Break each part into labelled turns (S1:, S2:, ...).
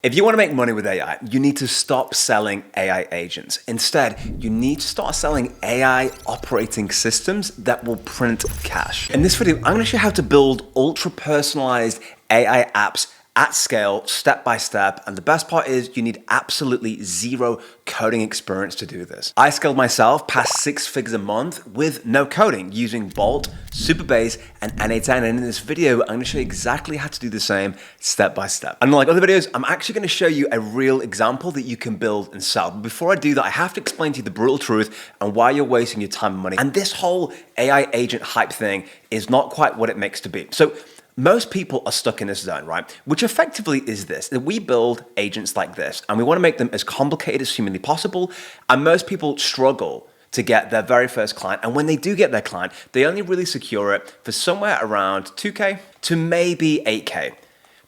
S1: If you want to make money with AI, you need to stop selling AI agents. Instead, you need to start selling AI operating systems that will print cash. In this video, I'm going to show you how to build ultra-personalized AI apps at scale, step by step, and the best part is you need absolutely zero coding experience to do this. I scaled myself past 6 figures a month with no coding using Bolt, Supabase, and n8n, and in this video, I'm going to show you exactly how to do the same step by step. Unlike other videos, I'm actually going to show you a real example that you can build and sell. But before I do that, I have to explain to you the brutal truth and why you're wasting your time and money. And this whole AI agent hype thing is not quite what it makes to be. So most people are stuck in this zone, right? Which effectively is this, that we build agents like this and we want to make them as complicated as humanly possible. And most people struggle to get their very first client. And when they do get their client, they only really secure it for somewhere around 2K to maybe 8K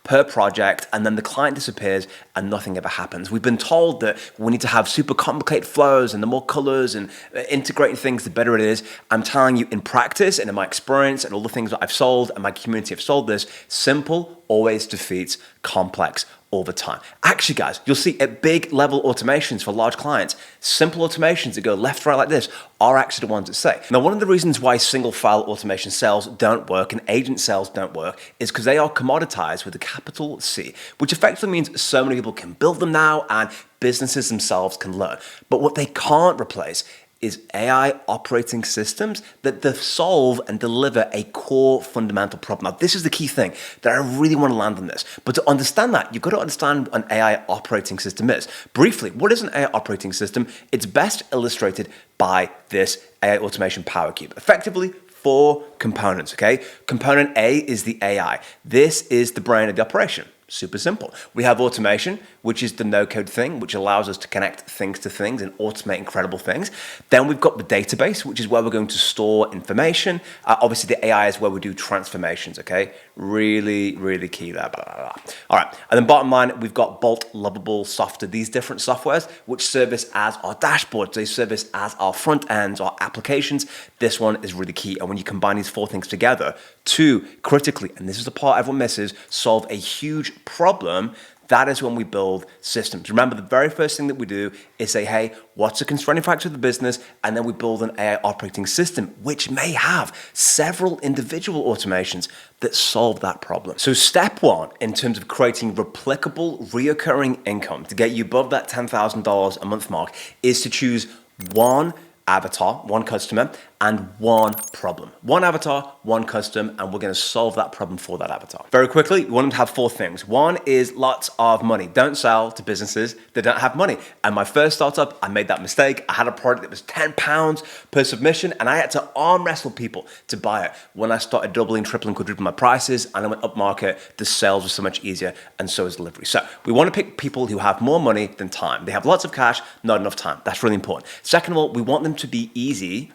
S1: per project, and then the client disappears and nothing ever happens. We've been told that we need to have super complicated flows, and the more colors and integrating things, the better it is. I'm telling you, in practice and in my experience and all the things that I've sold and my community have sold this, simple always defeats complex all the time. Actually, guys, you'll see at big level automations for large clients, simple automations that go left to right like this are actually the ones that say. Now, one of the reasons why single file automation sales don't work and agent sales don't work is because they are commoditized with a capital C, which effectively means so many people can build them now and businesses themselves can learn. But what they can't replace is AI operating systems that solve and deliver a core fundamental problem. Now, this is the key thing that I really want to land on this. But to understand that, you've got to understand what an AI operating system is. Briefly, what is an AI operating system? It's best illustrated by this AI automation power cube. Effectively, 4 components, okay? Component A is the AI. This is the brain of the operation. Super simple. We have automation, which is the no-code thing, which allows us to connect things to things and automate incredible things. Then we've got the database, which is where we're going to store information. Obviously, the AI is where we do transformations, okay? Really, really key there. Blah, blah, blah. All right, and then bottom line, we've got Bolt, Lovable, Softer, these different softwares, which service as our dashboards. They service as our front ends, our applications. This one is really key. And when you combine these 4 things together, to critically, and this is the part everyone misses, solve a huge problem, that is when we build systems. Remember, the very first thing that we do is say, hey, what's the constraining factor of the business? And then we build an AI operating system, which may have several individual automations that solve that problem. So step 1, in terms of creating replicable, reoccurring income to get you above that $10,000 a month mark, is to choose one avatar, one customer, and one problem. One avatar, one custom, and we're going to solve that problem for that avatar. Very quickly, we want them to have 4 things. 1 is lots of money. Don't sell to businesses that don't have money. And my first startup, I made that mistake. I had a product that was £10 per submission, and I had to arm wrestle people to buy it. When I started doubling, tripling, quadrupling my prices, and I went up market, the sales were so much easier, and so is delivery. So we want to pick people who have more money than time. They have lots of cash, not enough time. That's really important. Second of all, we want them to be easy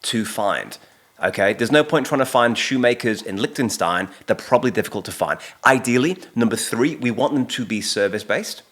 S1: to find. Okay, there's no point trying to find shoemakers in Liechtenstein. They're probably difficult to find. Ideally, number 3, we want them to be service-based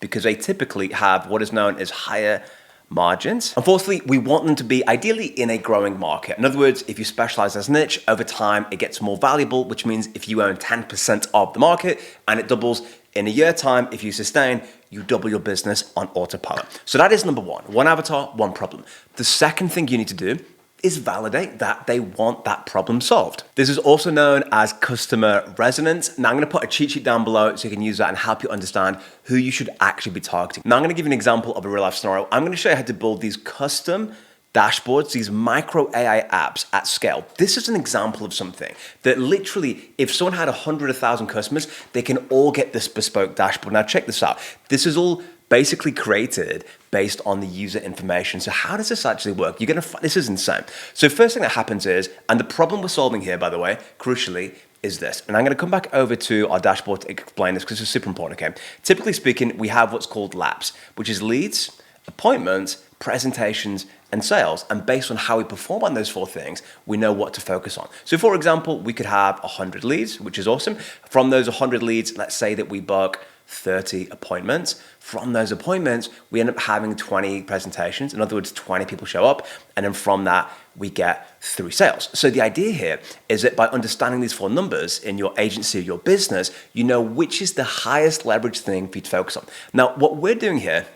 S1: because they typically have what is known as higher margins. And fourthly, we want them to be ideally in a growing market. In other words, if you specialize as niche, over time, it gets more valuable, which means if you own 10% of the market and it doubles in a year time, if you sustain, you double your business on autopilot. So that is number 1, one avatar, one problem. The second thing you need to do is validate that they want that problem solved. This is also known as customer resonance. Now I'm gonna put a cheat sheet down below so you can use that and help you understand who you should actually be targeting. Now I'm gonna give you an example of a real life scenario. I'm gonna show you how to build these custom dashboards, these micro AI apps at scale. This is an example of something that literally, if someone had 100, 1,000 customers, they can all get this bespoke dashboard. Now check this out. This is all basically created based on the user information. So how does this actually work? This is insane. So first thing that happens is, and the problem we're solving here, by the way, crucially, is this. And I'm gonna come back over to our dashboard to explain this because this is super important, okay? Typically speaking, we have what's called LAPs, which is leads, appointments, presentations, and sales. And based on how we perform on those 4 things, we know what to focus on. So for example, we could have 100 leads, which is awesome. From those 100 leads, let's say that we book 30 appointments. From those appointments, we end up having 20 presentations. In other words, 20 people show up. And then from that, we get 3 sales. So the idea here is that by understanding these 4 numbers in your agency or your business, you know which is the highest leverage thing for you to focus on. Now, what we're doing here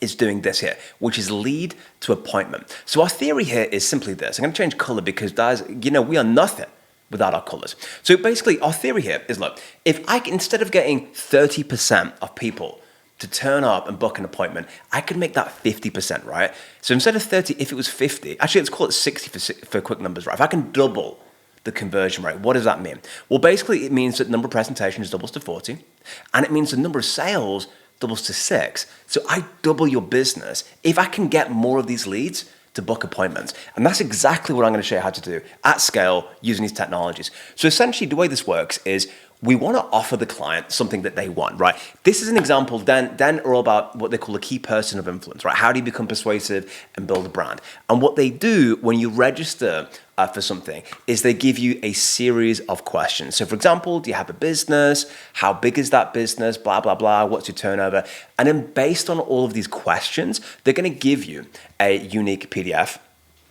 S1: is doing this here, which is lead to appointment. So our theory here is simply this. I'm going to change color because, guys, we are nothing without our colors. So basically, our theory here is, look, if I can, instead of getting 30% of people to turn up and book an appointment, I could make that 50%, right? So instead of 30, if it was 50, actually let's call it 60 for quick numbers, right? If I can double the conversion rate, what does that mean? Well, basically it means that the number of presentations doubles to 40, and it means the number of sales doubles to 6. So I double your business if I can get more of these leads to book appointments. And that's exactly what I'm going to show you how to do at scale using these technologies. So essentially the way this works is we want to offer the client something that they want, right? This is an example. Den are all about what they call a key person of influence, right? How do you become persuasive and build a brand? And what they do when you register for something is they give you a series of questions. So for example, do you have a business? How big is that business? Blah, blah, blah. What's your turnover? And then based on all of these questions, they're going to give you a unique PDF,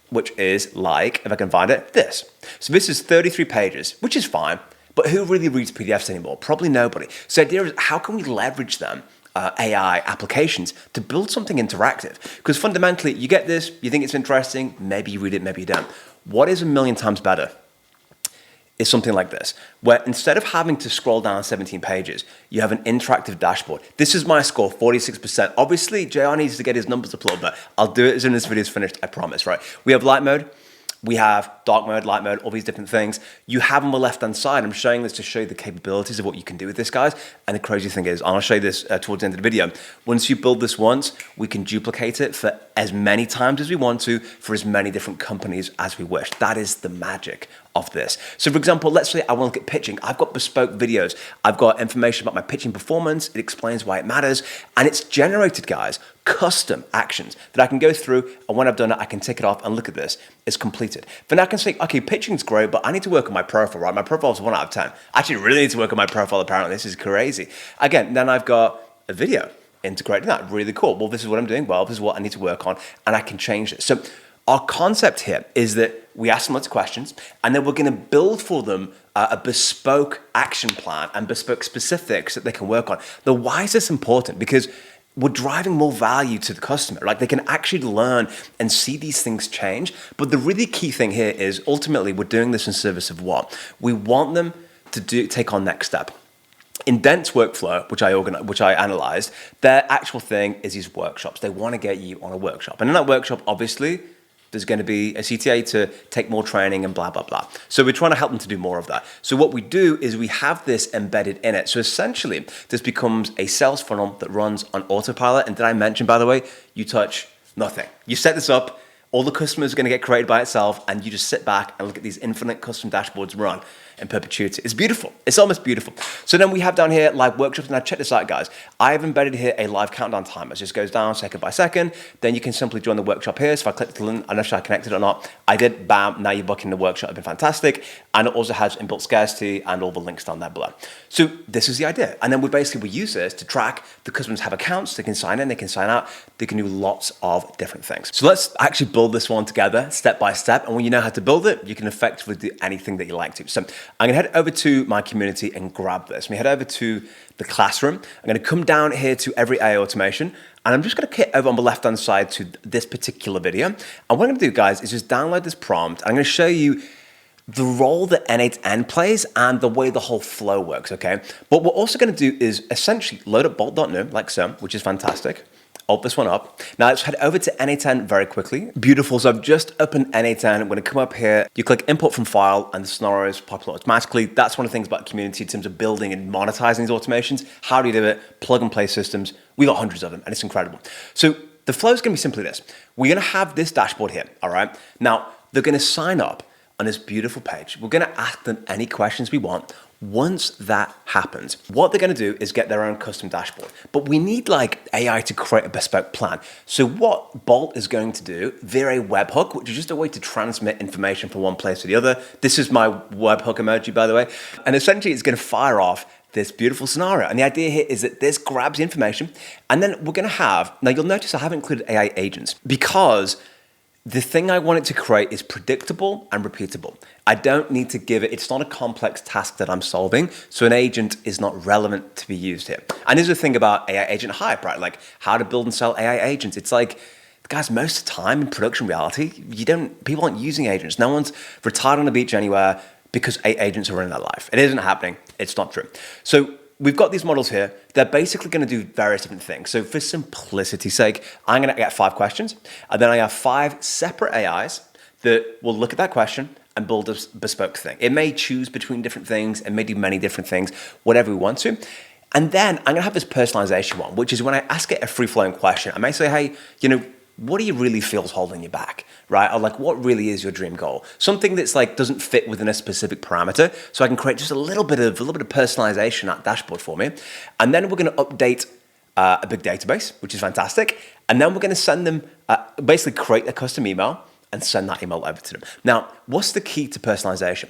S1: which is like, if I can find it, this. So this is 33 pages, which is fine. But who really reads PDFs anymore? Probably nobody. So the idea is, how can we leverage them, AI applications, to build something interactive? Because fundamentally, you get this, you think it's interesting, maybe you read it, maybe you don't. What is a million times better is something like this, where instead of having to scroll down 17 pages, you have an interactive dashboard. This is my score, 46%. Obviously, JR needs to get his numbers up a little bit. I'll do it as soon as this video is finished, I promise, right? We have light mode. We have dark mode, light mode, all these different things. You have on the left-hand side. I'm showing this to show you the capabilities of what you can do with this, guys. And the crazy thing is, and I'll show you this towards the end of the video, once you build this once, we can duplicate it for as many times as we want to, for as many different companies as we wish. That is the magic of this. So for example, let's say I want to look at pitching. I've got bespoke videos. I've got information about my pitching performance. It explains why it matters. And it's generated, guys, custom actions that I can go through. And when I've done it, I can tick it off and look at this. It's completed. Then I can say, okay, pitching's great, but I need to work on my profile, right? My profile is 1 out of 10. I actually really need to work on my profile, apparently. This is crazy. Again, then I've got a video integrating that. Really cool. Well, this is what I'm doing well. This is what I need to work on, and I can change it. So our concept here is that we ask them lots of questions, and then we're going to build for them a bespoke action plan and bespoke specifics that they can work on. Now, why is this important? Because we're driving more value to the customer. Like, they can actually learn and see these things change. But the really key thing here is ultimately we're doing this in service of what? We want them to take on next step. In Dent's workflow, which I analyzed, their actual thing is these workshops. They want to get you on a workshop. And in that workshop, obviously, there's going to be a CTA to take more training and blah, blah, blah. So we're trying to help them to do more of that. So what we do is we have this embedded in it. So essentially, this becomes a sales funnel that runs on autopilot. And did I mention, by the way, you touch nothing. You set this up, all the customers are going to get created by itself, and you just sit back and look at these infinite custom dashboards run in perpetuity. It's beautiful. It's almost beautiful. So then we have down here live workshops. Now check this out, guys. I have embedded here a live countdown timer. It just goes down second by second. Then you can simply join the workshop here. So if I click the link, I'm not sure I connected or not. I did, bam, now you're booking the workshop. It's been fantastic. And it also has inbuilt scarcity and all the links down there below. So this is the idea. And then we use this to track the customers have accounts. They can sign in, they can sign out. They can do lots of different things. So let's actually build this one together step by step. And when you know how to build it, you can effectively do anything that you like to. So I'm going to head over to my community and grab this. We head over to the classroom. I'm going to come down here to every AI automation, and I'm just going to hit over on the left-hand side to this particular video. And what I'm going to do, guys, is just download this prompt. I'm going to show you the role that n8n plays and the way the whole flow works, okay? But what we're also going to do is essentially load up bolt.new, like so, which is fantastic. Open this one up. Now let's head over to n8n very quickly. Beautiful. So I've just opened n8n. I'm going to come up here. You click import from file and the scenarios pop up automatically. That's one of the things about community in terms of building and monetizing these automations. How do you do it? Plug and play systems. We got hundreds of them and it's incredible. So the flow is going to be simply this. We're going to have this dashboard here. All right. Now they're going to sign up on this beautiful page. We're going to ask them any questions we want. Once that happens, what they're going to do is get their own custom dashboard. But we need like AI to create a bespoke plan. So what Bolt is going to do via a webhook, which is just a way to transmit information from one place to the other. This is my webhook emoji, by the way. And essentially it's going to fire off this beautiful scenario. And the idea here is that this grabs the information, and then we're going to have, now you'll notice I haven't included AI agents because The thing I want it to create is predictable and repeatable. I don't need to give it, it's not a complex task that I'm solving, so an agent is not relevant to be used here. And here's the thing about AI agent hype, right? Like how to build and sell AI agents. It's like, guys, most of the time in production reality, people aren't using agents. No one's retired on the beach anywhere because agents are in their life. It isn't happening. It's not true. So we've got these models here. They're basically going to do various different things. So for simplicity's sake, I'm going to get 5 questions, and then I have 5 separate AIs that will look at that question and build a bespoke thing. It may choose between different things, and may do many different things, whatever we want to. And then I'm going to have this personalization one, which is when I ask it a free-flowing question, I may say, hey, what do you really feel is holding you back, right? Or like, what really is your dream goal? Something that's like doesn't fit within a specific parameter, so I can create just a little bit of personalization in that dashboard for me. And then we're going to update a big database, which is fantastic. And then we're going to send them, basically create a custom email and send that email over to them. Now, what's the key to personalization?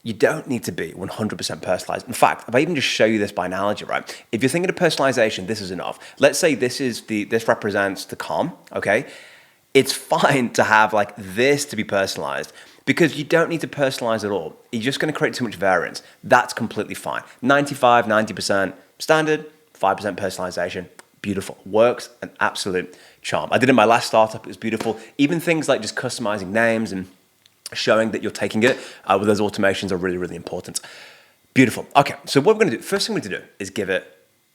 S1: You don't need to be 100% personalized. In fact, if I even just show you this by analogy, right? If you're thinking of personalization, this is enough. Let's say this represents the calm, okay? It's fine to have like this to be personalized because you don't need to personalize at all. You're just going to create too much variance. That's completely fine. 95, 90% standard, 5% personalization. Beautiful. Works an absolute charm. I did it in my last startup. It was beautiful. Even things like just customizing names and showing that you're taking it with those automations are really, really important. Beautiful. Okay, so what we're going to do, first thing we need to do is give it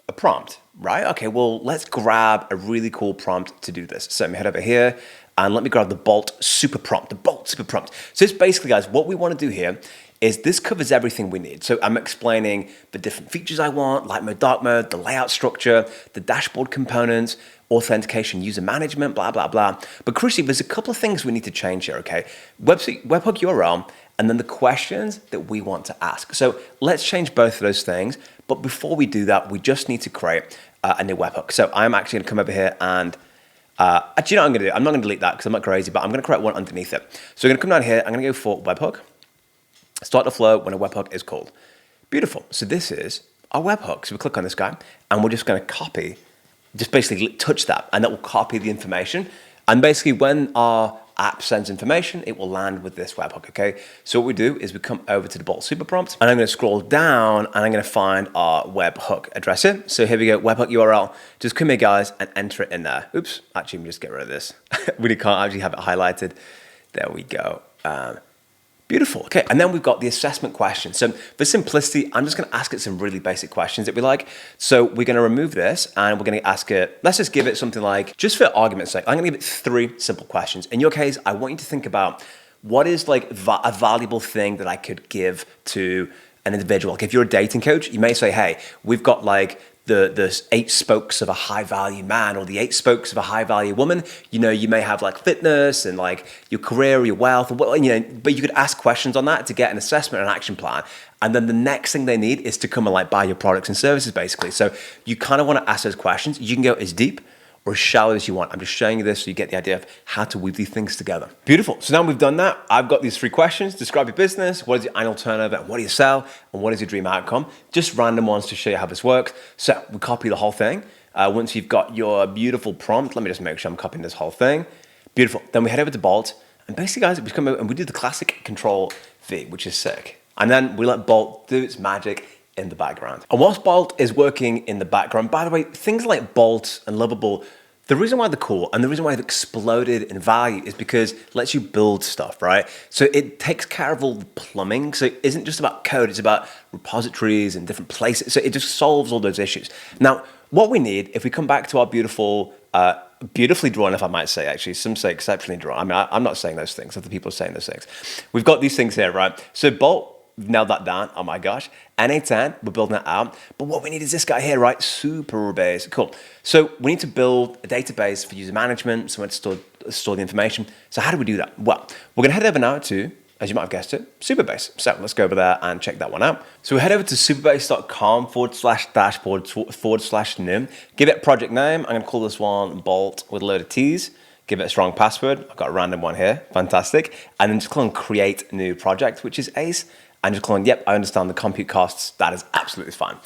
S1: a prompt, right? Okay, well, let's grab a really cool prompt to do this. So let me head over here and let me grab the Bolt Super Prompt, So it's basically, guys, what we want to do here is this covers everything we need. So I'm explaining the different features I want, light mode, dark mode, the layout structure, the dashboard components, authentication, user management, blah, blah, blah. But crucially, there's a couple of things we need to change here, okay? Webhook URL, and then the questions that we want to ask. So let's change both of those things. But before we do that, we just need to create a new webhook. So I'm actually gonna come over here and, actually, you know what I'm gonna do? I'm not gonna delete that because I'm not crazy, but I'm gonna create one underneath it. So we're gonna come down here, I'm gonna go for webhook, start the flow when a webhook is called. Beautiful, so this is our webhook. So we click on this guy, and we're just gonna copy, just basically touch that, and that will copy the information. And basically when our app sends information, it will land with this webhook, okay? So what we do is we come over to the Bolt Super Prompt, and I'm gonna scroll down, and I'm gonna find our webhook address here. So here we go, webhook URL. Just come here, guys, and enter it in there. Oops, actually, let me just get rid of this. Really can't actually have it highlighted. There we go. Beautiful, okay, and then we've got the assessment question. So for simplicity, I'm just gonna ask it some really basic questions that we like. So we're gonna remove this and we're gonna ask it, let's just give it something like, just for argument's sake, I'm gonna give it 3 simple questions. In your case, I want you to think about what is like a valuable thing that I could give to an individual. Like if you're a dating coach, you may say, hey, we've got like the 8 spokes of a high value man or the 8 spokes of a high value woman. You know, you may have like fitness and like your career or your wealth, or what, but you could ask questions on that to get an assessment and action plan. And then the next thing they need is to come and like buy your products and services basically. So you kind of want to ask those questions. You can go as deep or as shallow as you want. I'm just showing you this so you get the idea of how to weave these things together. Beautiful. So now we've done that. I've got these 3 questions. Describe your business. What is your annual turnover? And what do you sell? And what is your dream outcome? Just random ones to show you how this works. So we copy the whole thing. Once you've got your beautiful prompt, let me just make sure I'm copying this whole thing. Beautiful. Then we head over to Bolt. And basically, guys, we come over and we do the classic Control V, which is sick. And then we let Bolt do its magic in the background. And whilst Bolt is working in the background, by the way, things like Bolt and Lovable, the reason why they're cool and the reason why they've exploded in value is because it lets you build stuff, right? So it takes care of all the plumbing. So it isn't just about code, it's about repositories and different places. So it just solves all those issues. Now, what we need, if we come back to our beautiful, beautifully drawn, if I might say, actually, some say exceptionally drawn. I mean, I'm not saying those things, other people are saying those things. We've got these things here, right? So Bolt, nailed that down, oh my gosh. n8n, we're building that out. But what we need is this guy here, right? Super base, cool. So we need to build a database for user management, somewhere to store the information. So how do we do that? Well, we're gonna head over now to, as you might have guessed it, Superbase. So let's go over there and check that one out. So we head over to superbase.com/dashboard/new. Give it a project name. I'm gonna call this one Bolt with a load of T's. Give it a strong password. I've got a random one here, fantastic. And then just click on create new project, which is Ace. And just click on, yep, I understand the compute costs. That is absolutely fine.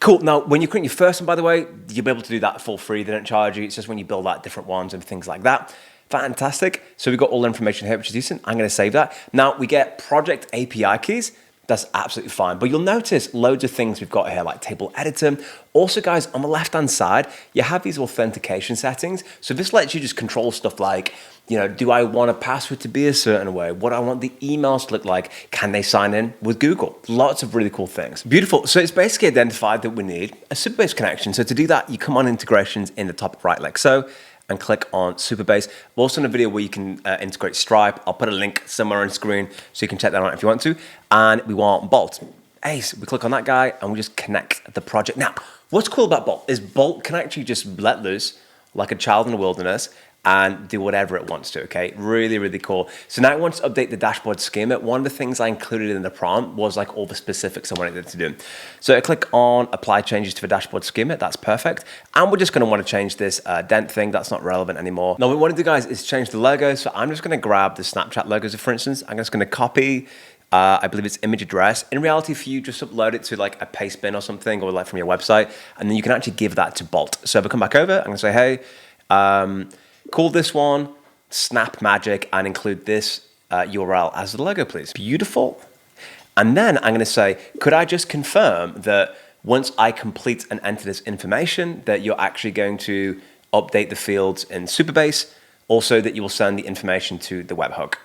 S1: Cool, now when you create your first one, by the way, you'll be able to do that for free. They don't charge you. It's just when you build out different ones and things like that. Fantastic. So we've got all the information here, which is decent. I'm going to save that. Now we get project API keys. That's absolutely fine. But you'll notice loads of things we've got here, like table editor. Also, guys, on the left-hand side, you have these authentication settings. So this lets you just control stuff like, do I want a password to be a certain way? What do I want the emails to look like? Can they sign in with Google? Lots of really cool things. Beautiful. So it's basically identified that we need a Supabase connection. So to do that, you come on integrations in the top right like so, and click on Supabase. We're also in a video where you can integrate Stripe. I'll put a link somewhere on screen so you can check that out if you want to. And we want Bolt. Ace, we click on that guy and we just connect the project. Now, what's cool about Bolt is Bolt can actually just let loose like a child in the wilderness and do whatever it wants to, okay? Really, really cool. So now it wants to update the dashboard schema. One of the things I included in the prompt was like all the specifics I wanted it to do. So I click on apply changes to the dashboard schema. That's perfect. And we're just gonna want to change this dent thing. That's not relevant anymore. Now what we want to do, guys, is change the logo. So I'm just gonna grab the Snapchat logos, for instance. I'm just gonna copy, I believe it's image address. In reality, for you, just upload it to like a paste bin or something, or like from your website, and then you can actually give that to Bolt. So if I come back over, I'm gonna say, hey, call this one Snap Magic and include this URL as the logo, please. Beautiful. And then I'm going to say, could I just confirm that once I complete and enter this information, that you're actually going to update the fields in Supabase, also that you will send the information to the webhook.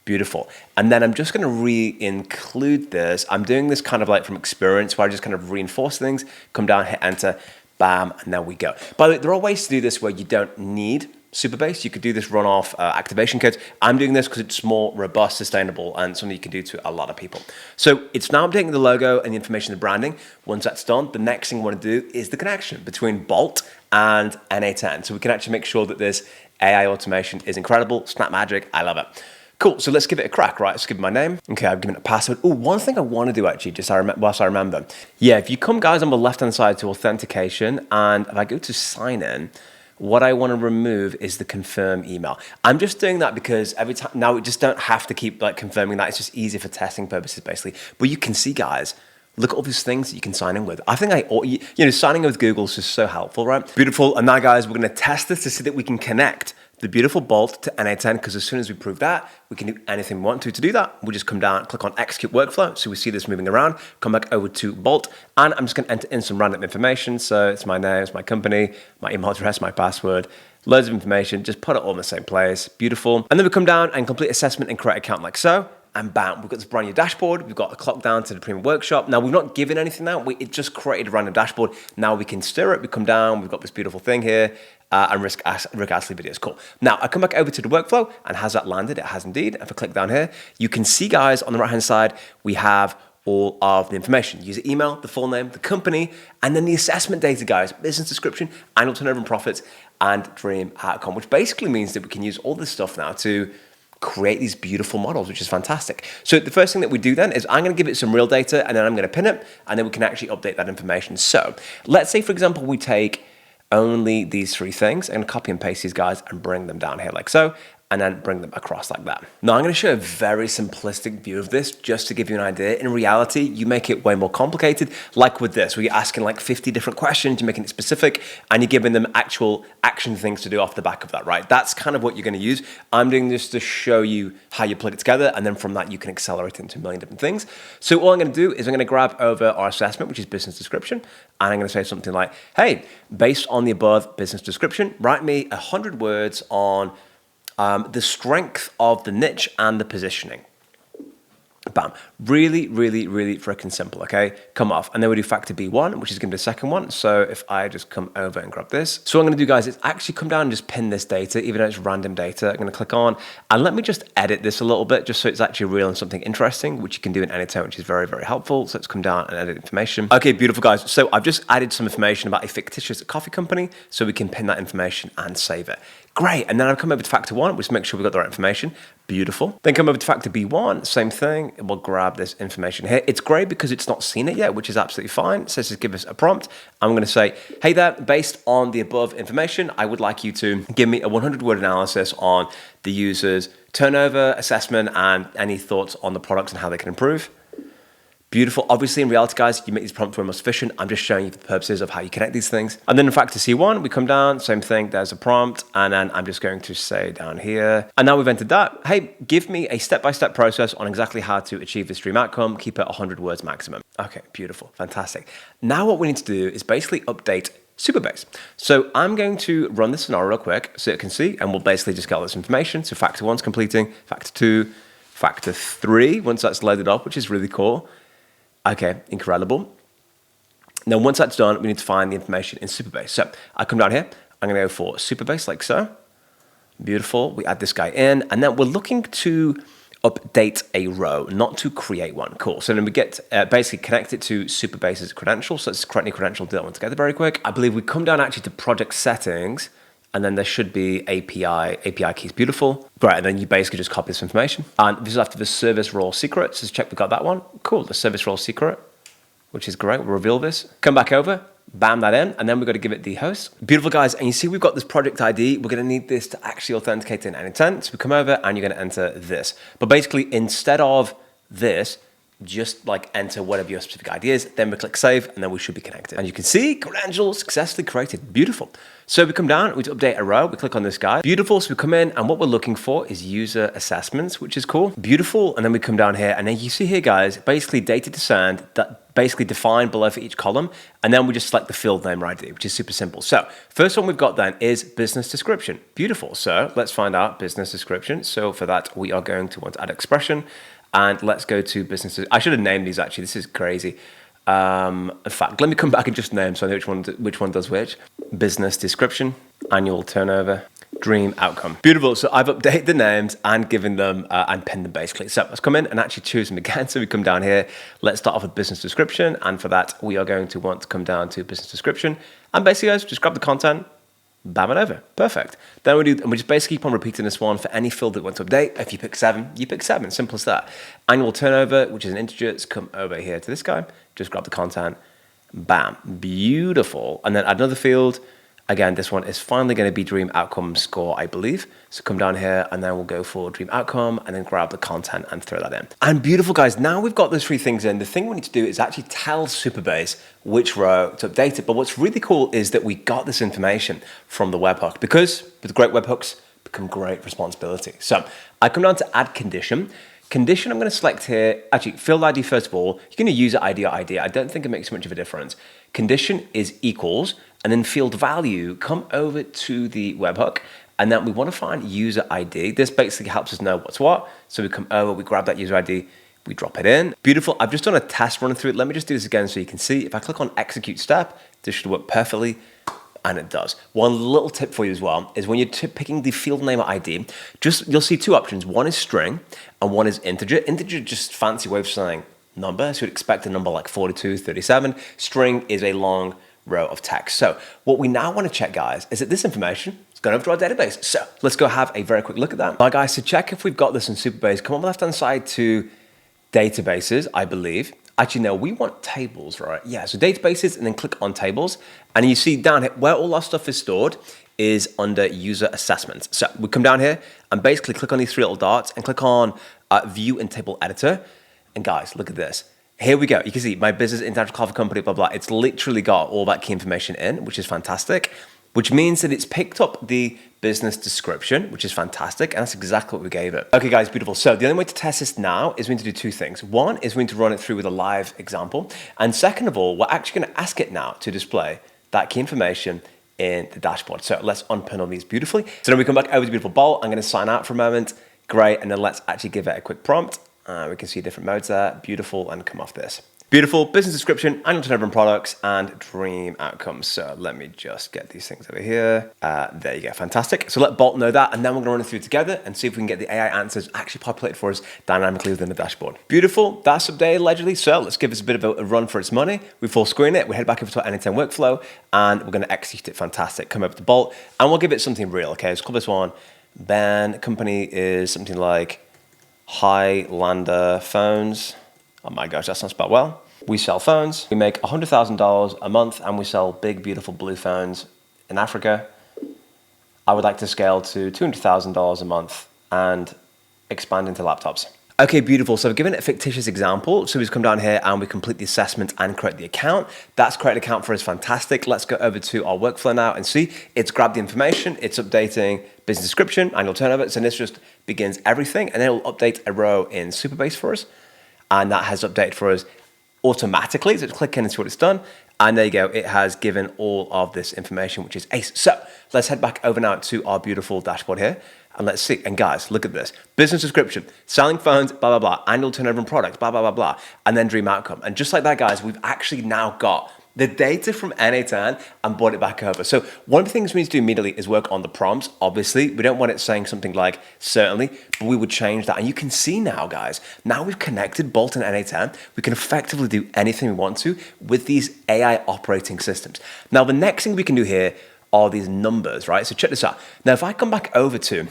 S1: Beautiful. And then I'm just going to re-include this. I'm doing this kind of like from experience where I just kind of reinforce things, come down, hit enter, bam, and there we go. By the way, there are ways to do this where you don't need Supabase. You could do this run off activation codes. I'm doing this because it's more robust, sustainable, and something you can do to a lot of people. So it's now updating the logo and the information, the branding. Once that's done, the next thing we want to do is the connection between Bolt and n8n. So we can actually make sure that this AI automation is incredible. Snap Magic, I love it. Cool, so let's give it a crack, right? Let's give it my name. Okay, I've given it a password. Oh, one thing I want to do actually, just whilst I remember. Yeah, if you come, guys, on the left-hand side to authentication, and if I go to sign in, what I want to remove is the confirm email. I'm just doing that because every time, now we just don't have to keep like confirming that. It's just easier for testing purposes, basically. But you can see, guys, look at all these things that you can sign in with. I think signing in with Google is just so helpful, right? Beautiful, and now, guys, we're going to test this to see that we can connect the beautiful Bolt to n8n, because as soon as we prove that, we can do anything we want to. To do that, we'll just come down, click on execute workflow. So we see this moving around, come back over to Bolt, and I'm just gonna enter in some random information. So it's my name, it's my company, my email address, my password, loads of information, just put it all in the same place. Beautiful. And then we come down and complete assessment and create account like so. And bam, we've got this brand new dashboard. We've got a clock down to the premium workshop. Now, we've not given anything out. It just created a random dashboard. Now we can stir it. We come down. We've got this beautiful thing here. And Rick Astley videos. Cool. Now, I come back over to the workflow, and has that landed? It has indeed. If I click down here, you can see, guys, on the right-hand side, we have all of the information. User email, the full name, the company, and then the assessment data, guys. Business description, annual turnover and profits, and dream outcome, which basically means that we can use all this stuff now to create these beautiful models, which is fantastic. So the first thing that we do then is I'm going to give it some real data, and then I'm going to pin it, and then we can actually update that information. So let's say, for example, we take only these three things and copy and paste these, guys, and bring them down here like so, and then bring them across like that. Now, I'm going to show a very simplistic view of this just to give you an idea. In reality, you make it way more complicated, like with this, where you're asking like 50 different questions, you're making it specific, and you're giving them actual action things to do off the back of that, right? That's kind of what you're going to use. I'm doing this to show you how you put it together, and then from that, you can accelerate into a million different things. So all I'm going to do is I'm going to grab over our assessment, which is business description, and I'm going to say something like, hey, based on the above business description, write me 100 words on the strength of the niche and the positioning. Bam. Really, really, really freaking simple, okay? Come off. And then we do factor B1, which is going to be the second one. So if I just come over and grab this. So what I'm going to do, guys, is actually come down and just pin this data, even though it's random data. I'm going to click on, and let me just edit this a little bit, just so it's actually real and something interesting, which you can do in n8n, which is very, very helpful. So let's come down and edit information. Okay, beautiful, guys. So I've just added some information about a fictitious coffee company, so we can pin that information and save it. Great, and then I've come over to factor 1, which makes sure we've got the right information. Beautiful. Then come over to factor B1, same thing. We'll grab this information here. It's great because it's not seen it yet, which is absolutely fine. So just give us a prompt. I'm going to say, hey there, based on the above information, I would like you to give me a 100-word analysis on the user's turnover, assessment, and any thoughts on the products and how they can improve. Beautiful. Obviously, in reality, guys, you make these prompts way more efficient. I'm just showing you for the purposes of how you connect these things. And then in fact, to C1, we come down, same thing, there's a prompt. And then I'm just going to say down here, and now we've entered that. Hey, give me a step-by-step process on exactly how to achieve this dream outcome. Keep it 100 words maximum. Okay, beautiful, fantastic. Now what we need to do is basically update Supabase. So I'm going to run this scenario real quick so you can see, and we'll basically just get all this information. So factor 1's completing, factor 2, factor 3, once that's loaded up, which is really cool. Okay, incredible. Now, once that's done, we need to find the information in Supabase. So I come down here, I'm gonna go for Supabase like so. Beautiful, we add this guy in, and then we're looking to update a row, not to create one. Cool, so then we get basically connect it to Supabase's credentials. So let's correctly credential that one together very quick. I believe we come down actually to project settings, and then there should be API keys, beautiful. Great, and then you basically just copy this information. And this is after the service role secret, so check we got that one. Cool, the service role secret, which is great, we'll reveal this. Come back over, bam that in, and then we've got to give it the host. Beautiful guys, and you see we've got this project ID. We're gonna need this to actually authenticate to n8n. So we come over and you're gonna enter this. But basically, instead of this, just like enter whatever your specific ID is, then we click save, and then we should be connected. And you can see credentials successfully created, beautiful. So we come down, we update a row, we click on this guy. Beautiful, so we come in, and what we're looking for is user assessments, which is cool. Beautiful, and then we come down here, and then you see here, guys, basically data to send, that basically defined below for each column, and then we just select the field name or ID, which is super simple. So first one we've got then is business description. Beautiful, so let's find out business description. So for that, we are going to want to add expression, and let's go to businesses. I should have named these actually, this is crazy. In fact, let me come back and just name so I know which one does which. Business description, annual turnover, dream outcome. Beautiful, so I've updated the names and given them, and pinned them basically. So let's come in and actually choose them again. So we come down here, let's start off with business description. And for that, we are going to want to come down to business description. And basically guys, just grab the content, bam it over, perfect. Then we just basically keep on repeating this one for any field that we want to update. If you pick 7, you pick 7, simple as that. Annual turnover, which is an integer, let's come over here to this guy, just grab the content, bam, beautiful. And then add another field. Again, this one is finally going to be dream outcome score, I believe. So come down here and then we'll go for dream outcome and then grab the content and throw that in. And beautiful guys, now we've got those 3 things in. The thing we need to do is actually tell Supabase which row to update it. But what's really cool is that we got this information from the webhook, because with great webhooks become great responsibility. So I come down to add condition. Condition, I'm going to select here, actually field ID first of all. You're going to use ID or ID. I don't think it makes much of a difference. Condition is equals, and then field value, come over to the webhook, and then we want to find user ID. This basically helps us know what's what. So we come over, we grab that user ID, we drop it in. Beautiful, I've just done a test run through it. Let me just do this again so you can see. If I click on execute step, this should work perfectly. And it does. One little tip for you as well is when you're picking the field name or ID, you'll see 2 options. One is string and one is integer. Integer, just fancy way of saying number. So you'd expect a number like 42, 37. String is a long row of text. So what we now want to check, guys, is that this information is going over to our database. So let's go have a very quick look at that. Now, guys, to check if we've got this in Supabase, come on the left-hand side to databases, I believe. Actually, no, we want tables, right? Yeah, so databases, and then click on tables. And you see down here, where all our stuff is stored is under user assessments. So we come down here and basically click on these 3 little dots and click on view in table editor. And guys, look at this. Here we go. You can see my business, international coffee company, blah, blah. It's literally got all that key information in, which is fantastic, which means that it's picked up the business description, which is fantastic. And that's exactly what we gave it. Okay, guys, beautiful. So the only way to test this now is we need to do 2 things. One is we need to run it through with a live example. And second of all, we're actually going to ask it now to display that key information in the dashboard. So let's unpin all these beautifully. So then we come back over to beautiful bolt. I'm going to sign out for a moment. Great. And then let's actually give it a quick prompt. We can see different modes there. Beautiful. And come off this. Beautiful. Business description, annual turnover and products, and dream outcomes. So let me just get these things over here. There you go. Fantastic. So let Bolt know that, and then we're going to run it through together and see if we can get the AI answers actually populated for us dynamically within the dashboard. Beautiful. That's updated allegedly. So let's give this a bit of a run for its money. We full screen it. We head back over to our n8n workflow, and we're going to execute it. Fantastic. Come over to Bolt, and we'll give it something real. Okay, let's call this one. Ben company is something like Highlander Phones. Oh my gosh, that's not spelled well. We sell phones. We make $100,000 a month, and we sell big, beautiful blue phones in Africa. I would like to scale to $200,000 a month and expand into laptops. Okay, beautiful. So I've given it a fictitious example. So we just come down here and we complete the assessment and create the account. That's created account for us, fantastic. Let's go over to our workflow now and see it's grabbed the information, it's updating business description, annual turnover. So this just begins everything and then it'll update a row in Superbase for us. And that has updated for us automatically. So just click in and see what it's done. And there you go. It has given all of this information, which is ace. So let's head back over now to our beautiful dashboard here. And let's see. And guys, look at this. Business description, selling phones, blah, blah, blah, annual turnover and products, blah, blah, blah, blah. And then dream outcome. And just like that, guys, we've actually now got the data from n8n and brought it back over. So one of the things we need to do immediately is work on the prompts. Obviously, we don't want it saying something like certainly, but we would change that. And you can see now, guys, now we've connected Bolt and n8n. We can effectively do anything we want to with these AI operating systems. Now, the next thing we can do here are these numbers, right? So check this out. Now, if I come back over to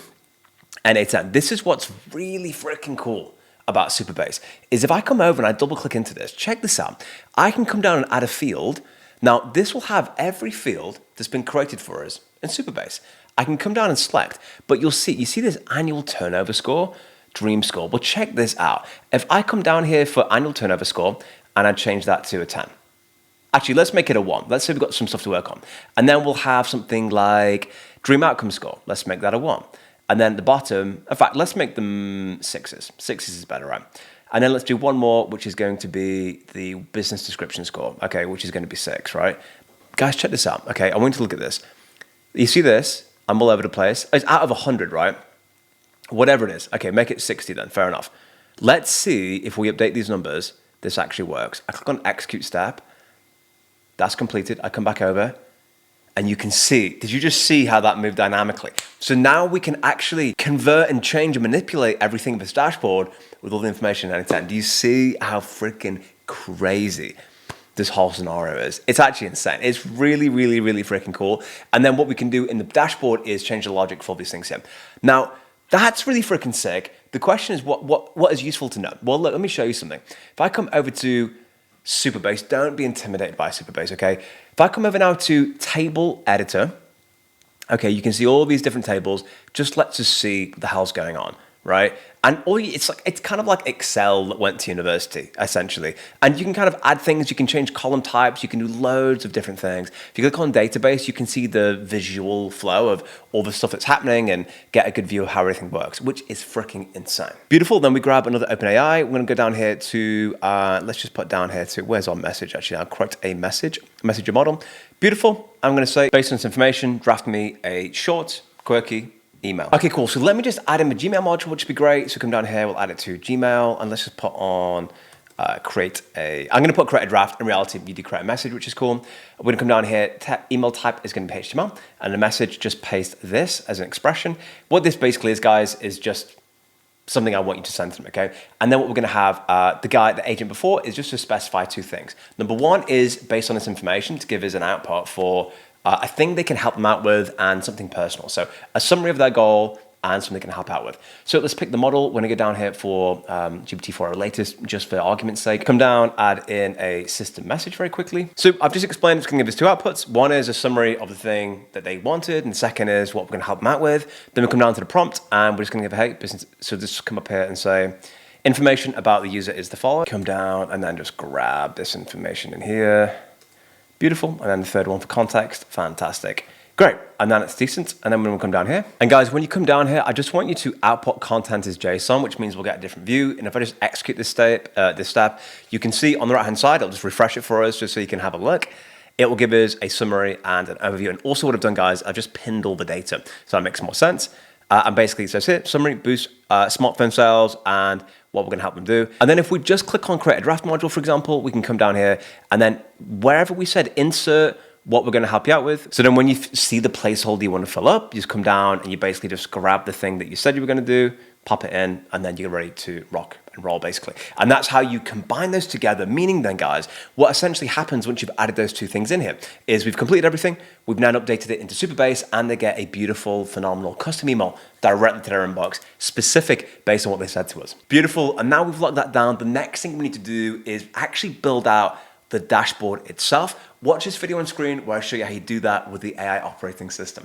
S1: n8n, this is what's really freaking cool about Superbase, is if I come over and I double click into this, check this out. I can come down and add a field. Now, this will have every field that's been created for us in Superbase. I can come down and select, but you see this annual turnover score, dream score. Well, check this out. If I come down here for annual turnover score and I change that to a 10, actually, let's make it a 1. Let's say we've got some stuff to work on. And then we'll have something like dream outcome score. Let's make that a 1. And then the bottom, in fact, let's make them 6s. 6s is better, right? And then let's do one more, which is going to be the business description score, okay, which is going to be 6, right? Guys, check this out, okay? I want you to look at this. You see this? I'm all over the place. It's out of 100, right? Whatever it is. Okay, make it 60 then, fair enough. Let's see if we update these numbers, this actually works. I click on execute step. That's completed. I come back over. And you can see, did you just see how that moved dynamically? So now we can actually convert and change and manipulate everything in this dashboard with all the information in n8n. Do you see how freaking crazy this whole scenario is? It's actually insane. It's really, really, really freaking cool. And then what we can do in the dashboard is change the logic for these things here. Now, that's really freaking sick. The question is, what is useful to know? Well, look, let me show you something. If I come over to Superbase, don't be intimidated by Superbase, okay? If I come over now to table editor, okay, you can see all these different tables. Just lets us see what the hell's going on, right? And it's kind of like Excel that went to university, essentially. And you can kind of add things, you can change column types, you can do loads of different things. If you click on database, you can see the visual flow of all the stuff that's happening and get a good view of how everything works, which is freaking insane. Beautiful, then we grab another OpenAI. We're gonna go down here to, let's just put down here to, where's our message actually? I'll correct a messenger model. Beautiful, I'm gonna say, based on this information, draft me a short, quirky, email. Okay, cool. So let me just add in the Gmail module, which would be great. So come down here, we'll add it to Gmail, and let's just put on I'm going to put create a draft. In reality, you do create a message, which is cool. We're going to come down here, email type is going to be HTML, and the message, just paste this as an expression. What this basically is, guys, is just something I want you to send them, okay? And then what we're gonna have, the agent before is just to specify 2 things. Number 1 is based on this information to give us an output for a thing they can help them out with and something personal. So a summary of their goal and something they can help out with. So let's pick the model. We're gonna go down here for GPT-4 latest, just for argument's sake. Come down, add in a system message very quickly. So I've just explained it's gonna give us 2 outputs. One is a summary of the thing that they wanted, and the second is what we're gonna help them out with. Then we come down to the prompt, and we're just gonna give a hey, business. So just come up here and say, information about the user is the following. Come down and then just grab this information in here. Beautiful, and then the third one for context, fantastic. Great, and then it's decent, and then we'll come down here. And guys, when you come down here, I just want you to output content as JSON, which means we'll get a different view. And if I just execute this step, you can see on the right-hand side, I'll just refresh it for us just so you can have a look. It will give us a summary and an overview. And also what I've done, guys, I've just pinned all the data. So that makes more sense. And basically it says here, summary, boost smartphone sales, and what we're gonna help them do. And then if we just click on create a draft module, for example, we can come down here, and then wherever we said insert what we're gonna help you out with. So then when you see the placeholder you wanna fill up, you just come down and you basically just grab the thing that you said you were gonna do, pop it in, and then you're ready to rock and roll, basically. And that's how you combine those together, meaning then, guys, what essentially happens once you've added those 2 things in here is we've completed everything, we've now updated it into Superbase, and they get a beautiful, phenomenal custom email directly to their inbox, specific based on what they said to us. Beautiful, and now we've locked that down, the next thing we need to do is actually build out the dashboard itself. Watch this video on screen where I show you how you do that with the AI operating system.